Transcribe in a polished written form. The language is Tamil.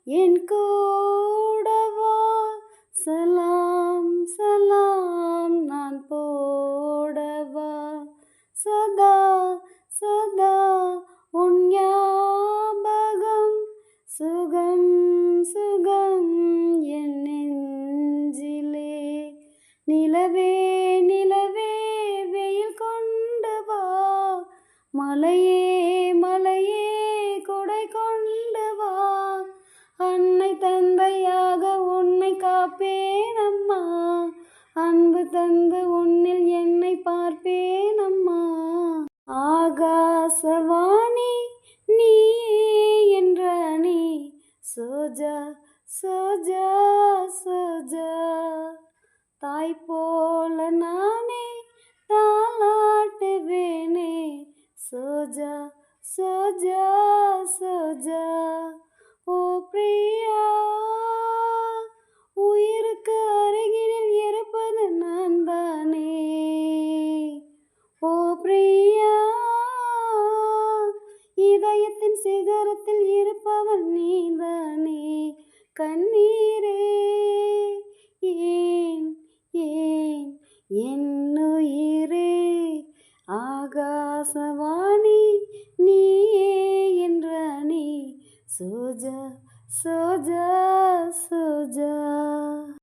என் கூடவா சலாம் சலாம் நான் போடவா சதா சதா உன் ஞாபகம் சுகம் சுகம் என் நெஞ்சிலே நிலவே நிலவே வெயில் கொண்டு வா மலையே மலையே கொடை கொண்டு வா அன்னை தந்தையாக உன்னை காப்பேன் அம்மா அன்பு தந்து உன்னில் என்னை பார்ப்பேன் அம்மா ஆகாசவாணி நீயே என்ற நீ சோஜா சோஜா சோஜா தாய் போல நானே தாலாட்டுவேனே சோஜா சோஜா சோஜா ஓ பிரியா உயிருக்கு அருகினில் இருப்பது நான் தானே ஓ பிரியா இதயத்தின் சிகரத்தில் இருப்பவன் நீதானே கண்ணீரே ஏன் ஏன் என்னுயிரே ஆகாசவாணி நீயே என்ற நீ சோஜா சோஜா சோஜா